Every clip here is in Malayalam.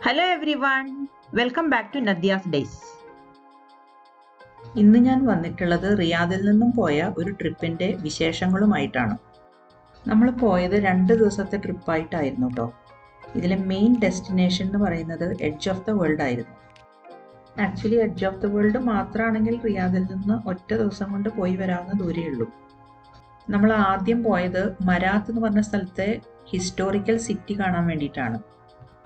Hello everyone, welcome back to Nadya's days. ഇന്ന് ഞാൻ വന്നിട്ടുള്ളത് റിയാദിൽ നിന്നും പോയ ഒരു ട്രിപ്പിൻ്റെ വിശേഷങ്ങളുമായിട്ടാണ്. നമ്മൾ പോയത് 2 ദിവസത്തെ ട്രിപ്പായിട്ടായിരുന്നു കേട്ടോ. ഇതിലെ മെയിൻ ഡെസ്റ്റിനേഷൻ എന്ന് പറയുന്നത് എഡ്ജ് ഓഫ് ദ വേൾഡ് ആയിരുന്നു. Actually edge of the world മാത്രമാണെങ്കിൽ റിയാദിൽ നിന്ന് ഒറ്റ ദിവസം കൊണ്ട് പോയി വരാവുന്ന ദൂരേ ഉള്ളൂ. നമ്മൾ ആദ്യം പോയത് മരാത്ത് എന്ന് പറഞ്ഞ സ്ഥലത്തെ ഹിസ്റ്റോറിക്കൽ സിറ്റി കാണാൻ വേണ്ടിയിട്ടാണ്.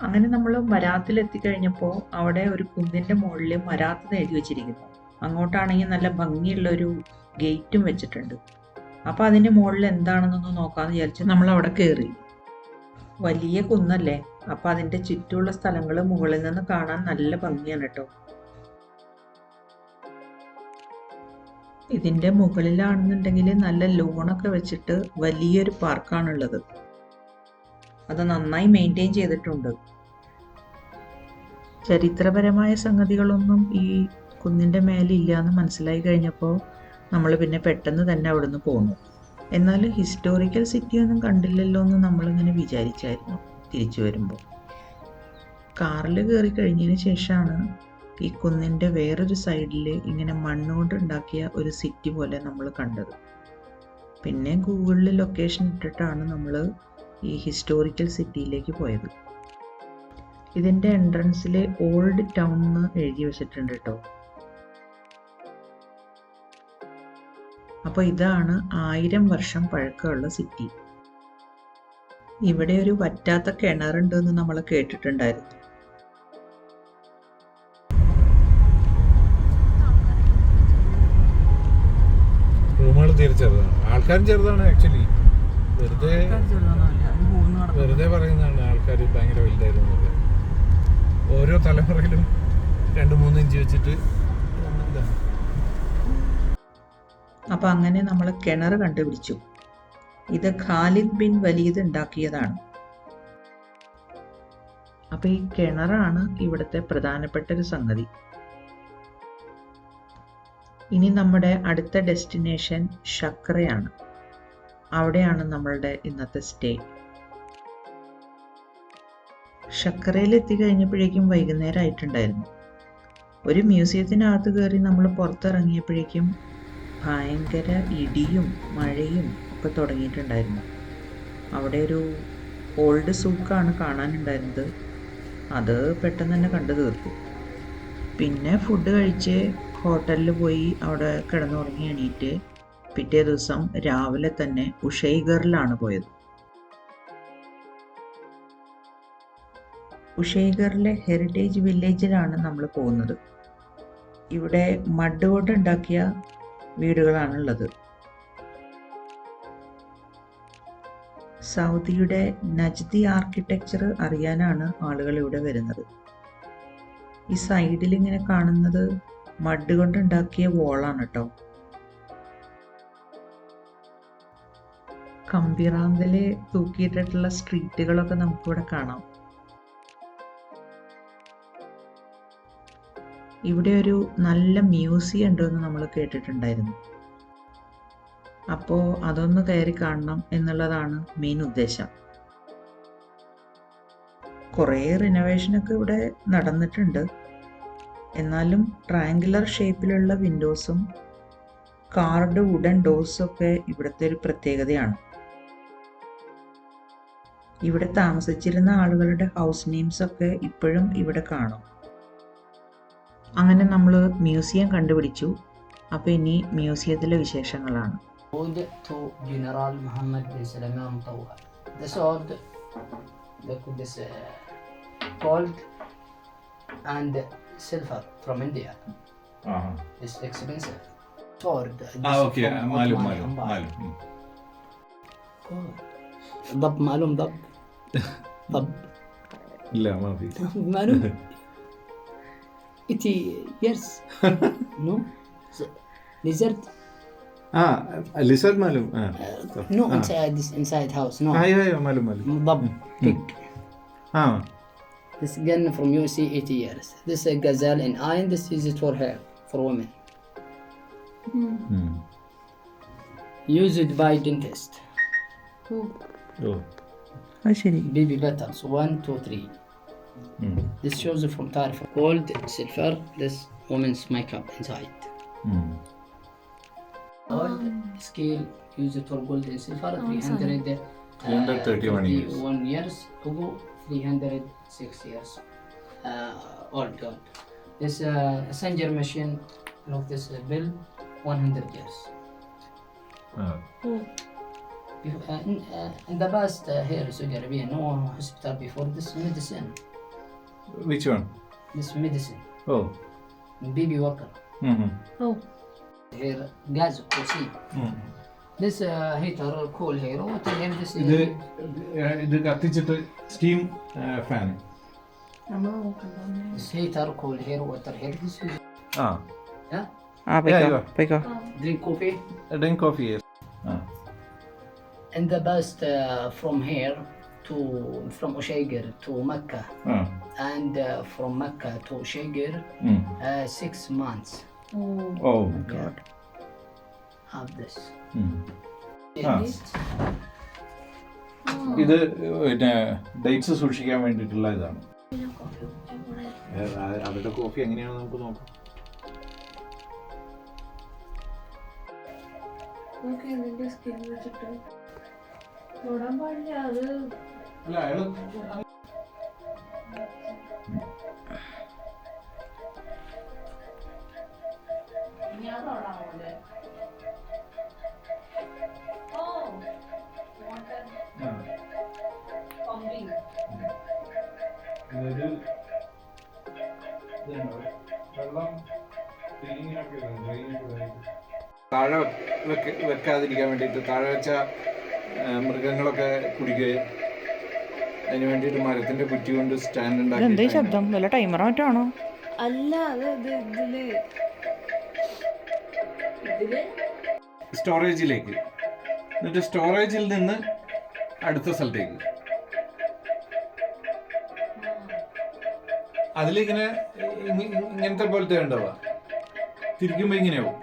അങ്ങനെ നമ്മൾ മരാത്തിൽ എത്തിക്കഴിഞ്ഞപ്പോൾ അവിടെ ഒരു കുന്നിൻ്റെ മുകളിൽ മരാത്ത് എന്ന് എഴുതി വെച്ചിരിക്കുന്നു. അങ്ങോട്ടാണെങ്കിൽ നല്ല ഭംഗിയുള്ളൊരു ഗേറ്റും വെച്ചിട്ടുണ്ട്. അപ്പോൾ അതിൻ്റെ മുകളിൽ എന്താണെന്നൊന്ന് നോക്കാമെന്ന് വിചാരിച്ച് നമ്മൾ അവിടെ കയറി. വലിയ കുന്നല്ലേ, അപ്പോൾ അതിൻ്റെ ചുറ്റുമുള്ള സ്ഥലങ്ങൾ മുകളിൽ നിന്ന് കാണാൻ നല്ല ഭംഗിയാണ് കേട്ടോ. ഇതിൻ്റെ മുകളിലാണെന്നുണ്ടെങ്കിൽ നല്ല ലോണൊക്കെ വെച്ചിട്ട് വലിയൊരു പാർക്കാണുള്ളത്. അത് നന്നായി മെയിൻറ്റെയിൻ ചെയ്തിട്ടുണ്ട്. ചരിത്രപരമായ സംഗതികളൊന്നും ഈ കുന്നിൻ്റെ മേലില്ല എന്ന് മനസ്സിലായി കഴിഞ്ഞപ്പോൾ നമ്മൾ പിന്നെ പെട്ടെന്ന് തന്നെ അവിടുന്ന് പോന്നു. എന്നാൽ ഹിസ്റ്റോറിക്കൽ സിറ്റി ഒന്നും കണ്ടില്ലല്ലോ എന്ന് നമ്മളിങ്ങനെ വിചാരിച്ചായിരുന്നു തിരിച്ചു വരുമ്പോൾ. കാറിൽ കയറി കഴിഞ്ഞതിന് ശേഷമാണ് ഈ കുന്നിൻ്റെ വേറൊരു സൈഡിൽ ഇങ്ങനെ മണ്ണുകൊണ്ട് ഉണ്ടാക്കിയ ഒരു സിറ്റി പോലെ നമ്മൾ കണ്ടത്. പിന്നെ ഗൂഗിളിൽ ലൊക്കേഷൻ ഇട്ടിട്ടാണ് നമ്മൾ ഈ ഹിസ്റ്റോറിക്കൽ സിറ്റിയിലേക്ക് പോയത്. ഇതിൻ്റെ എൻട്രൻസിൽ ഓൾഡ് ടൗൺ എന്ന് എഴുതി വെച്ചിട്ടുണ്ട് കേട്ടോ. അപ്പോൾ ഇതാണ് 1000 വർഷം പഴക്കമുള്ള സിറ്റി. ഇവിടെ ഒരു വറ്റാത്ത കിണറുണ്ടെന്ന് നമ്മൾ കേട്ടിട്ടുണ്ടായിരുന്നു. റൂമുകൾ ചെറുതാണ്, ആൾക്കാരും ചെറുതാണ്. ആക്ച്വലി വെറുതെ പറയുന്നതാണ് ആൾക്കാർ ഭയങ്കര വലുതായിരുന്നു. ഓരോ തലമുറയിലും 2-3 ഇഞ്ച് വെച്ചിട്ട്. അപ്പം അങ്ങനെ നമ്മൾ കിണർ കണ്ടുപിടിച്ചു. ഇത് ഖാലിദ് ബിൻ വലീദ് ഉണ്ടാക്കിയതാണ്. അപ്പം ഈ കിണറാണ് ഇവിടുത്തെ പ്രധാനപ്പെട്ട ഒരു സംഗതി. ഇനി നമ്മുടെ അടുത്ത ഡെസ്റ്റിനേഷൻ ഷക്രയാണ്. അവിടെയാണ് നമ്മളുടെ ഇന്നത്തെ സ്റ്റേ. ഷക്രയിൽ എത്തിക്കഴിഞ്ഞപ്പോഴേക്കും വൈകുന്നേരം ആയിട്ടുണ്ടായിരുന്നു. ഒരു മ്യൂസിയത്തിനകത്ത് കയറി നമ്മൾ പുറത്തിറങ്ങിയപ്പോഴേക്കും ഭയങ്കര ഇടിയും മഴയും ഒക്കെ തുടങ്ങിയിട്ടുണ്ടായിരുന്നു. അവിടെ ഒരു ഓൾഡ് സൂക്കാണ് കാണാനുണ്ടായിരുന്നത്. അത് പെട്ടെന്ന് തന്നെ കണ്ടു തീർത്തു. പിന്നെ ഫുഡ് കഴിച്ച് ഹോട്ടലിൽ പോയി അവിടെ കിടന്നുറങ്ങി എണീറ്റ് പിറ്റേ ദിവസം രാവിലെ തന്നെ ഉഷൈഗറിലാണ് പോയത്. ഉഷൈഗറിലെ ഹെറിറ്റേജ് വില്ലേജിലാണ് നമ്മൾ പോകുന്നത്. ഇവിടെ മഡ് കൊണ്ട് ഉണ്ടാക്കിയ വീടുകളാണുള്ളത്. സൗദിയുടെ നജ്ദി ആർക്കിടെക്ചർ അറിയാനാണ് ആളുകൾ ഇവിടെ വരുന്നത്. ഈ സൈഡിൽ ഇങ്ങനെ കാണുന്നത് മഡ് കൊണ്ടുണ്ടാക്കിയ വോളാണ് കേട്ടോ. കമ്പിറാന്തല് തൂക്കിയിട്ടിട്ടുള്ള സ്ട്രീറ്റുകളൊക്കെ നമുക്കിവിടെ കാണാം. ഇവിടെ ഒരു നല്ല മ്യൂസിയം ഉണ്ടെന്ന് നമ്മൾ കേട്ടിട്ടുണ്ടായിരുന്നു. അപ്പോൾ അതൊന്ന് കയറി കാണണം എന്നുള്ളതാണ് മെയിൻ ഉദ്ദേശം. കുറേ റിനോവേഷനൊക്കെ ഇവിടെ നടന്നിട്ടുണ്ട്. എന്നാലും ട്രയാങ്കുലർ ഷേപ്പിലുള്ള വിൻഡോസും കാർഡ് വുഡൻ ഡോർസൊക്കെ ഇവിടുത്തെ ഒരു പ്രത്യേകതയാണ്. ഇവിടെ താമസിച്ചിരുന്ന ആളുകളുടെ ഹൗസ് നെയിംസൊക്കെ ഇപ്പോഴും ഇവിടെ കാണും. അങ്ങനെ നമ്മൾ മ്യൂസിയം കണ്ടുപിടിച്ചു. അപ്പോൾ ഇനി മ്യൂസിയത്തിലെ വിശേഷങ്ങളാണ്. General Muhammad bin Salman Tawar. The sword, this gold and silver from India. It's expensive. Sword. Okay. मालूम. ضب معلوم ضب. لا ما في. معلوم. 80 years. No. Lizard. lizard मालूم. No, inside house. No. ايوه معلوم. ضب. Pig. This gun from USA 80 years. This is gazelle in iron. This is it for hair for women. Used by dentist. അത് ശരി. Baby petals 1, 2, 3. This shows from Tarif. Gold, silver, this woman's makeup inside. Gold scale used for gold and silver, 331 years. 1 years ago, 306 years old gold. This Sanger machine, look this bill, 100 years. In the past, here in Saudi Arabia, no hospital before this medicine. Which one? This medicine, Oh. baby walker. Oh, Here, gas, see. This heater, cool here. What here? This ഇത് കത്തിച്ചിട്ട് സ്റ്റീം ഫാൻ. നമ്മൾ നോക്കണ്ടോ? this heater, cool here, water here. This is ആ yeah. പോയിക്കോ. Drink coffee. Drink coffee. In the past, from here from Ushaiger to Mecca, and from Mecca to Ushaiger, 6 months. Oh, oh Have this. ഇത് പിന്നെ ഡേറ്റ്സ് സൂക്ഷിക്കാൻ വേണ്ടിയിട്ടുള്ള ഇതാണ്. അവരുടെ കോഫി എങ്ങനെയാണെന്ന് നമുക്ക് നോക്കാം. നോക്കി ഇതിന്റെ സ്കിൻ വെച്ചിട്ട് തൊടാൻ പാടില്ല. അത് അല്ല അയാള് താഴെ വെക്കാതിരിക്കാൻ വേണ്ടിയിട്ട് താഴെ വെച്ച മൃഗങ്ങളൊക്കെ കുടിക്കുകയും അതിന് വേണ്ടിയിട്ട് മരത്തിന്റെ കുറ്റി കൊണ്ട് സ്റ്റാൻഡ് ഉണ്ടാക്കി ശബ്ദം വല്ല ടൈമറോ മറ്റാണോ? അല്ല, അത് ഇതില് സ്റ്റോറേജിലേക്ക്, എന്നിട്ട് സ്റ്റോറേജിൽ നിന്ന് അടുത്ത സ്ഥലത്തേക്ക്. അതിലിങ്ങനെ ഇങ്ങനത്തെ പോലത്തെ ഉണ്ടാവുക, തിരിക്കുമ്പോ ഇങ്ങനെയാവും.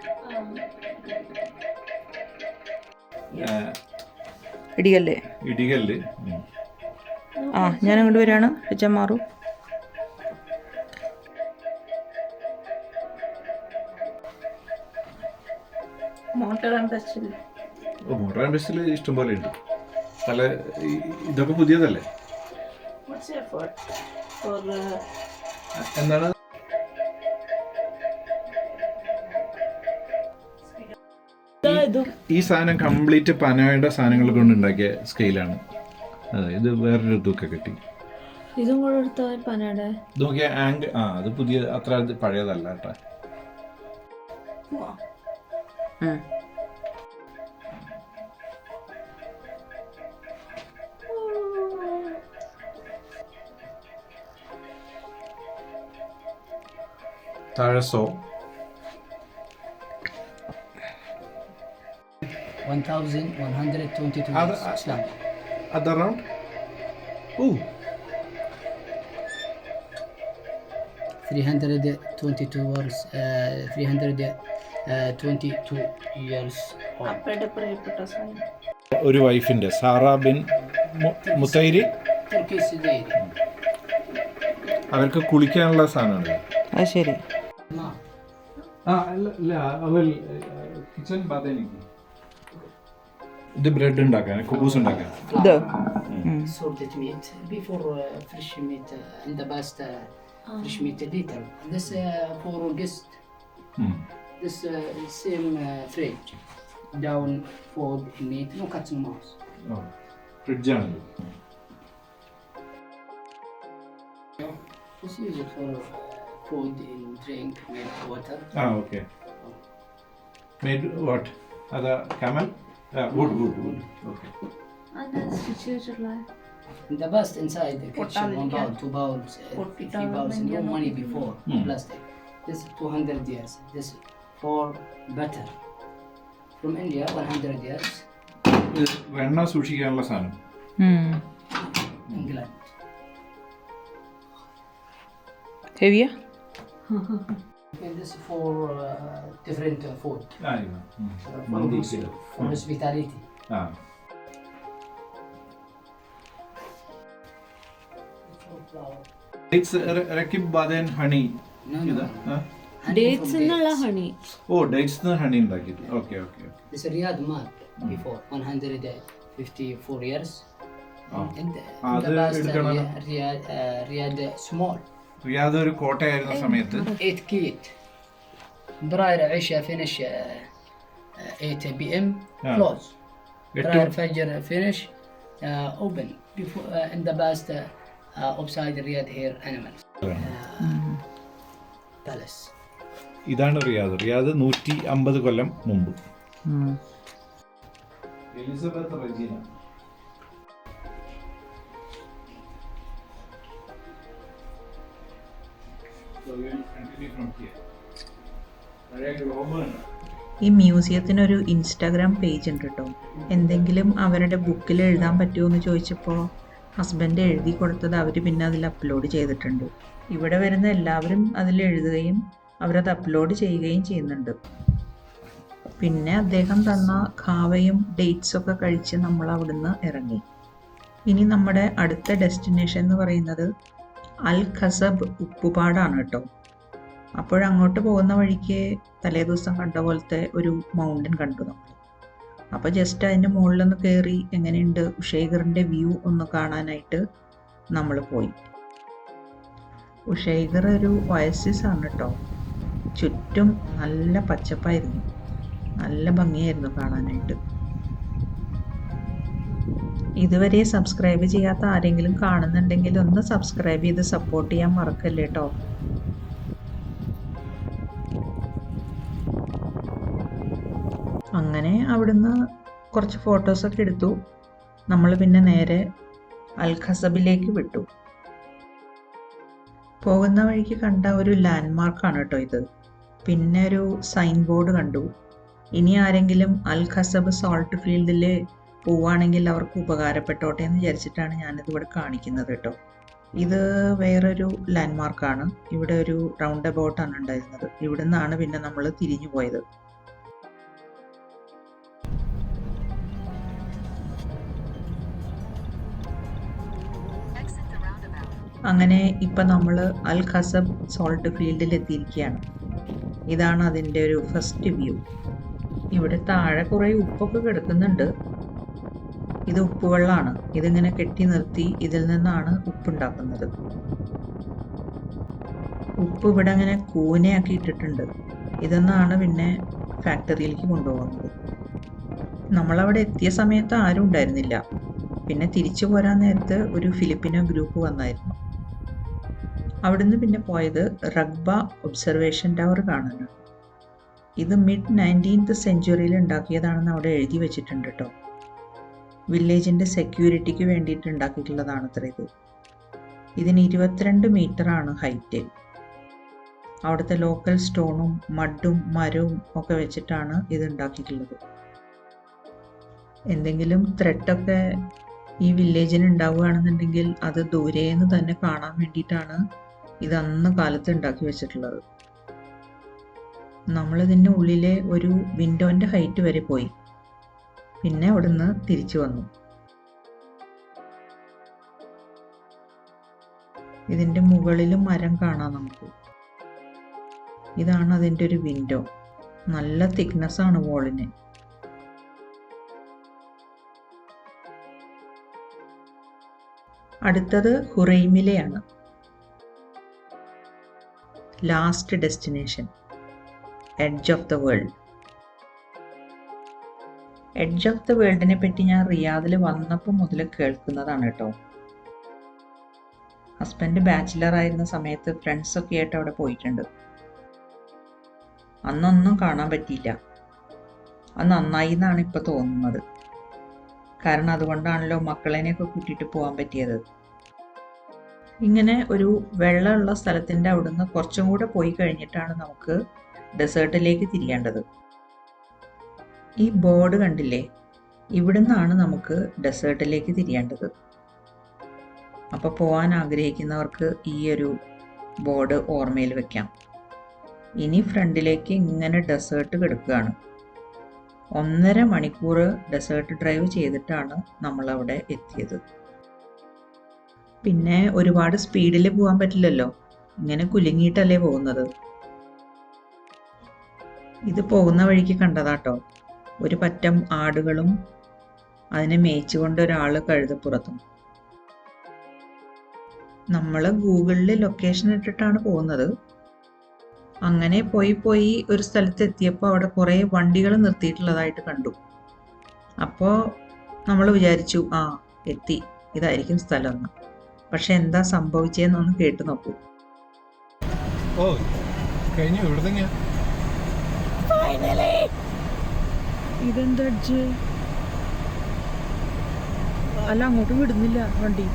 ഇടികല്ലേ? ഇടികല്ല്. ഞാൻ അങ്ങോട്ട് വരികയാണ്. വെച്ചാൽ മാറൂ. മോട്ടർ ആൻഡ് പെസ്റ്റിൽ മോട്ടർ ആൻഡ് പെസ്റ്റിൽ ഇഷ്ടം പോലെ ഉണ്ട്. പല ഇതൊക്കെ പുതിയതല്ലേ? എന്താണ് ഈ സാധനം കംപ്ലീറ്റ് പനയുടെ സാധനങ്ങൾ കൊണ്ട് ഉണ്ടാക്കിയ സ്കെയിലാണ്. അതെ, ഇത് വേറൊരു തൂക്ക കെട്ടി. ഇതും കൂടെ എടുത്താൽ പനയുടെ ഇത് നോക്കിയ ആംഗ് അത് പുതിയ, അത്ര പഴയതല്ല കേട്ടോ. താഴെ 1122 years Islam. അത് അറൗണ്ട് 322 years, 322 years old. അപ്പയുടെ പ്രിയപ്പെട്ട സാധനം. ഒരു വൈഫിന്റെ സാറ ബിൻ മുത്തൈരി, Turkish Zaidi. അവർക്ക് കുളിക്കാനുള്ള സാധനമാണ്. അത് ശരി. കിച്ചൺ ബാധനിക്ക് ഇത് ബ്രെഡ് ഉണ്ടാക്കാൻ, കുബൂസ് ഉണ്ടാക്കാൻ. ഇത് Sorted meat before fresh meat in the past. Fresh meat later. This for guest. This same fridge. Down food in it. No cuts and mouse. ഫ്രിഡ്ജാണ്. This is it for food and drink, milk, water. Okay. Made what? അതാ camel? Wood. Okay. അത് സ്റ്റിച്ച് ചെയ്തിട്ടുള്ള In the past inside the kitchen, 1 bowl, 2 bowls, 3 bowls, no money before, plastic. This 200 years. This for butter. From India, 100 years. വെണ്ണ സൂക്ഷിക്കാനുള്ള സാധനം. England. ഹെവിയാ? And this for different food. For hospitality. Dates rakib baden honey. No, Ida? no. Huh? Honey Dates from എന്നുള്ള dates. Honey. Oh, dates the honey ഉണ്ടാക്കിയിട്ട്. Okay, okay, okay. This Riyadh map before 154 years. Oh. And അത് the past എടുക്കണം. Riyadh small. റിയാദ് ഒരു കോട്ടയായിരുന്ന സമയത്ത് 8 كيت. براير عشاء finish 8 p.m. Yeah. close. എട്ട് براير فجر finish open. Before in the past outside Riyadh here animals. Palace. ഇതാണ് റിയാദ്. റിയാദ് 150 കൊല്ലം മുമ്പ്. Elizabeth Regina. So we will continue from here. പഴയ ഗ്ലോബാണ്. ഈ മ്യൂസിയത്തിനൊരു ഇൻസ്റ്റാഗ്രാം പേജ് ഉണ്ട് കേട്ടോ. എന്തെങ്കിലും അവരുടെ ബുക്കിൽ എഴുതാൻ പറ്റുമോ എന്ന് ചോദിച്ചപ്പോൾ ഹസ്ബൻഡ് എഴുതി കൊടുത്തത് അവർ പിന്നെ അതിൽ അപ്ലോഡ് ചെയ്തിട്ടുണ്ട്. ഇവിടെ വരുന്ന എല്ലാവരും അതിൽ എഴുതുകയും അവരത് അപ്ലോഡ് ചെയ്യുകയും ചെയ്യുന്നുണ്ട്. പിന്നെ അദ്ദേഹം തന്ന ഖാവയും ഡേറ്റ്സൊക്കെ കഴിച്ച് നമ്മൾ അവിടുന്ന് ഇറങ്ങി. ഇനി നമ്മുടെ അടുത്ത ഡെസ്റ്റിനേഷൻ എന്ന് പറയുന്നത് അൽ ഖസബ് ഉപ്പുപാടാണ് കേട്ടോ. അപ്പോഴങ്ങോട്ട് പോകുന്ന വഴിക്ക് തലേദിവസം കണ്ട പോലത്തെ ഒരു മൗണ്ടൻ കണ്ടു നമ്മൾ. അപ്പോൾ ജസ്റ്റ് അതിൻ്റെ മുകളിലൊന്ന് കയറി എങ്ങനെയുണ്ട് ഉഷൈഗറിൻ്റെ വ്യൂ ഒന്ന് കാണാനായിട്ട് നമ്മൾ പോയി. ഉഷൈഗർ ഒരു ഒയസിസ് ആണ് കേട്ടോ. ചുറ്റും നല്ല പച്ചപ്പായിരുന്നു, നല്ല ഭംഗിയായിരുന്നു കാണാനായിട്ട്. ഇതുവരെ സബ്സ്ക്രൈബ് ചെയ്യാത്ത ആരെങ്കിലും കാണുന്നുണ്ടെങ്കിൽ ഒന്ന് സബ്സ്ക്രൈബ് ചെയ്ത് സപ്പോർട്ട് ചെയ്യാൻ മറക്കല്ലേ കേട്ടോ. അങ്ങനെ അവിടുന്ന് കുറച്ച് ഫോട്ടോസൊക്കെ എടുത്തു. നമ്മൾ പിന്നെ നേരെ അൽ ഖസബിലേക്ക് വിട്ടു. പോകുന്ന വഴിക്ക് കണ്ട ഒരു ലാൻഡ്മാർക്കാണ് കേട്ടോ ഇത്. പിന്നെ ഒരു സൈൻ ബോർഡ് കണ്ടു. ഇനി ആരെങ്കിലും അൽ ഖസബ് സോൾട്ട് ഫീൽഡിൽ പോവുകയാണെങ്കിൽ അവർക്ക് ഉപകാരപ്പെട്ടോട്ടെ എന്ന് വിചാരിച്ചിട്ടാണ് ഞാനിതിവിടെ കാണിക്കുന്നത് കേട്ടോ. ഇത് വേറൊരു ലാൻഡ്മാർക്കാണ്. ഇവിടെ ഒരു റൗണ്ട് അബൌട്ടാണ് ഉണ്ടായിരുന്നത്. ഇവിടെ നിന്നാണ് പിന്നെ നമ്മൾ തിരിഞ്ഞു പോയത്. അങ്ങനെ ഇപ്പം നമ്മൾ അൽ ഖസബ് സോൾട്ട് ഫീൽഡിൽ എത്തിയിരിക്കുകയാണ്. ഇതാണ് അതിൻ്റെ ഒരു ഫസ്റ്റ് വ്യൂ. ഇവിടെ താഴെ കുറേ ഉപ്പൊക്കെ കിടക്കുന്നുണ്ട്. ഇത് ഉപ്പുവെള്ളമാണ്. ഇതിങ്ങനെ കെട്ടി നിർത്തി ഇതിൽ നിന്നാണ് ഉപ്പുണ്ടാക്കുന്നത്. ഉപ്പ് ഇവിടെ അങ്ങനെ കൂനയാക്കി ഇട്ടിട്ടുണ്ട്. ഇതെന്നാണ് പിന്നെ ഫാക്ടറിയിലേക്ക് കൊണ്ടുപോകുന്നത്. നമ്മളവിടെ എത്തിയ സമയത്ത് ആരും ഉണ്ടായിരുന്നില്ല. പിന്നെ തിരിച്ചു പോരാൻ നേരത്ത് ഒരു ഫിലിപ്പിനോ ഗ്രൂപ്പ് വന്നായിരുന്നു. അവിടുന്ന് പിന്നെ പോയത് റഗ്ബ ഒബ്സർവേഷൻ ടവർ കാണാനാണ്. ഇത് മിഡ് 19th സെഞ്ച്വറിയിൽ ഉണ്ടാക്കിയതാണെന്ന് അവിടെ എഴുതി വെച്ചിട്ടുണ്ട് കേട്ടോ. വില്ലേജിൻ്റെ സെക്യൂരിറ്റിക്ക് വേണ്ടിയിട്ട് ഉണ്ടാക്കിയിട്ടുള്ളതാണ് അത്ര ഇത്. ഇതിന് 22 മീറ്ററാണ് ഹൈറ്റ്. അവിടുത്തെ ലോക്കൽ സ്റ്റോണും മഡും മരവും ഒക്കെ വെച്ചിട്ടാണ് ഇത് ഉണ്ടാക്കിയിട്ടുള്ളത്. എന്തെങ്കിലും ത്രെട്ടൊക്കെ ഈ വില്ലേജിന് ഉണ്ടാവുകയാണെന്നുണ്ടെങ്കിൽ അത് ദൂരേന്ന് തന്നെ കാണാൻ വേണ്ടിയിട്ടാണ് ഇത് അന്ന് കാലത്ത് ഉണ്ടാക്കി വെച്ചിട്ടുള്ളത്. നമ്മളിതിൻ്റെ ഉള്ളിലെ ഒരു വിൻഡോൻ്റെ ഹൈറ്റ് വരെ പോയി. പിന്നെ അവിടുന്ന് തിരിച്ചു വന്നു. ഇതിൻ്റെ മുകളിലും മരം കാണാം നമുക്ക്. ഇതാണ് അതിൻ്റെ ഒരു വിൻഡോ. നല്ല തിക്നെസ്സാണ് വോളിന്. അടുത്തത് ഹുറൈമിലെയാണ്. Last destination edge of the world. Edge of the വേൾഡിനെ പറ്റി ഞാൻ റിയാദിൽ വന്നപ്പോൾ മുതൽ കേൾക്കുന്നതാണ് കേട്ടോ. ഹസ്ബൻഡ് ബാച്ചിലർ ആയിരുന്ന സമയത്ത് ഫ്രണ്ട്സൊക്കെ ആയിട്ട് അവിടെ പോയിട്ടുണ്ട്. അന്നൊന്നും കാണാൻ പറ്റിയില്ല. അത് നന്നായി എന്നാണ് ഇപ്പോൾ തോന്നുന്നത്. കാരണം അതുകൊണ്ടാണല്ലോ മക്കളെയൊക്കെ കൂട്ടിയിട്ട് പോകാൻ പറ്റിയത്. ഇങ്ങനെ ഒരു വെള്ളമുള്ള സ്ഥലത്തിൻ്റെ അവിടുന്ന് കുറച്ചും കൂടെ പോയി കഴിഞ്ഞിട്ടാണ് നമുക്ക് ഡെസേർട്ടിലേക്ക് തിരിയേണ്ടത്. ഈ ബോർഡ് കണ്ടില്ലേ? ഇവിടുന്നാണ് നമുക്ക് ഡെസേർട്ടിലേക്ക് തിരിയേണ്ടത്. അപ്പോൾ പോകാൻ ആഗ്രഹിക്കുന്നവർക്ക് ഈ ഒരു ബോർഡ് ഓർമ്മയിൽ വെക്കാം. ഇനി ഫ്രണ്ടിലേക്ക് ഇങ്ങനെ ഡെസേർട്ട് കിടക്കുകയാണ്. 1.5 മണിക്കൂർ ഡെസേർട്ട് ഡ്രൈവ് ചെയ്തിട്ടാണ് നമ്മളവിടെ എത്തിയത്. പിന്നെ ഒരുപാട് സ്പീഡിൽ പോകാൻ പറ്റില്ലല്ലോ, ഇങ്ങനെ കുലുങ്ങിയിട്ടല്ലേ പോകുന്നത്. ഇത് പോകുന്ന വഴിക്ക് കണ്ടതാട്ടോ, ഒരു പറ്റം ആടുകളും അതിനെ മേയിച്ചുകൊണ്ട് ഒരാൾ കഴുതപ്പുറത്തും. നമ്മൾ ഗൂഗിളിൽ ലൊക്കേഷൻ ഇട്ടിട്ടാണ് പോകുന്നത്. അങ്ങനെ പോയി ഒരു സ്ഥലത്ത് എത്തിയപ്പോൾ അവിടെ കുറേ വണ്ടികൾ നിർത്തിയിട്ടുള്ളതായിട്ട് കണ്ടു. അപ്പോൾ നമ്മൾ വിചാരിച്ചു എത്തി, ഇതായിരിക്കും സ്ഥലം എന്ന്. പക്ഷെ എന്താ സംഭവിച്ചതെന്നൊന്ന് കേട്ടു നോക്കൂ. ഓ കഴിഞ്ഞു, ഇവിടെ തന്നെയാ. ഇതെന്താ അല്ല, അങ്ങോട്ടും വിടുന്നില്ല വണ്ടി.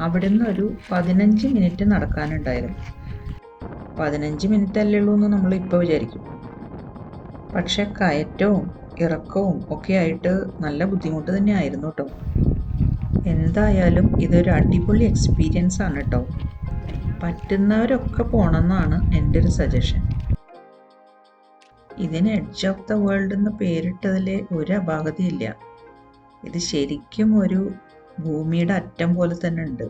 അവിടുന്ന് ഒരു 15 മിനിറ്റ് നടക്കാനുണ്ടായിരുന്നു. 15 മിനിറ്റ് അല്ലേ ഉള്ളൂ എന്ന് നമ്മൾ ഇപ്പോൾ വിചാരിക്കും. പക്ഷെ കയറ്റവും ഇറക്കവും ഒക്കെ ആയിട്ട് നല്ല ബുദ്ധിമുട്ട് തന്നെ ആയിരുന്നു കേട്ടോ. എന്തായാലും ഇതൊരു അടിപൊളി എക്സ്പീരിയൻസ് ആണ് കേട്ടോ. പറ്റുന്നവരൊക്കെ പോകണമെന്നാണ് എൻ്റെ ഒരു സജഷൻ. ഇതിന് എഡ്ജ് ഓഫ് ദ വേൾഡ് എന്ന് പേരിട്ടതിൽ ഒരു അപാകതയില്ല. ഇത് ശരിക്കും ഒരു ഭൂമിയുടെ അറ്റം പോലെ തന്നെ ഉണ്ട്.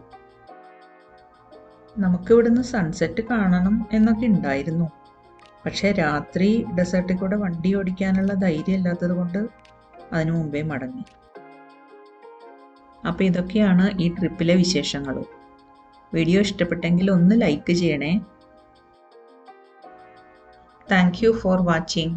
നമുക്കിവിടുന്ന് സൺസെറ്റ് കാണണം എന്നൊക്കെ ഉണ്ടായിരുന്നു. പക്ഷേ രാത്രി ഡെസേർട്ടിൽ കൂടെ വണ്ടി ഓടിക്കാനുള്ള ധൈര്യം ഇല്ലാത്തത് കൊണ്ട് അതിനു മുമ്പേ മടങ്ങി. അപ്പോൾ ഇതൊക്കെയാണ് ഈ ട്രിപ്പിലെ വിശേഷങ്ങൾ. വീഡിയോ ഇഷ്ടപ്പെട്ടെങ്കിൽ ഒന്ന് ലൈക്ക് ചെയ്യണേ. Thank you for watching.